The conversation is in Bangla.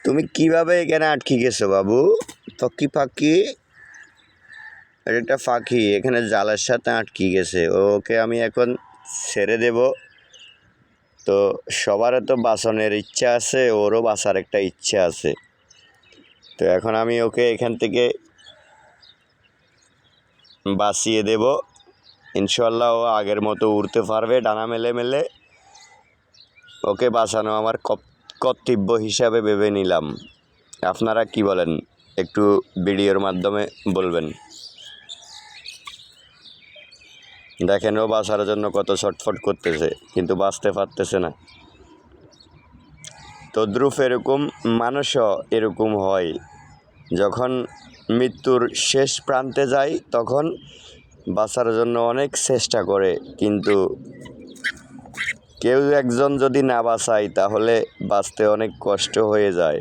তুমি কিভাবে এখানে আটকে গেছো বাবু? পাখি পাখি, এটা একটা পাখি এখানে জালের সাথে আটকে গেছে। ওকে আমি এখন ছেড়ে দেব। তো সবারও তো বাঁচানোর ইচ্ছা আছে, ওরও বাঁচার একটা ইচ্ছা আছে। তো এখন আমি ওকে এখান থেকে বাঁচিয়ে দেব। ইনশাল্লাহ ও আগের মতো উড়তে পারবে ডানা মেলে মেলে। ওকে বাঁচানো আমার কর্তব্য হিসাবে ভেবে নিলাম। আপনারা কি বলেন? একটু ভিডিওর মাধ্যমে বলবেন। দেখেন ও বাঁচার জন্য কত ছটফট করতেছে, কিন্তু বাঁচতে পারতেছে না। তদ্রুপ এরকম মানুষও এরকম হয়, যখন মৃত্যুর শেষ প্রান্তে যায় তখন বাঁচার জন্য অনেক চেষ্টা করে, কিন্তু কেউ একজন যদি না বাঁচায় তাহলে বাঁচতে অনেক কষ্ট হয়ে যায়।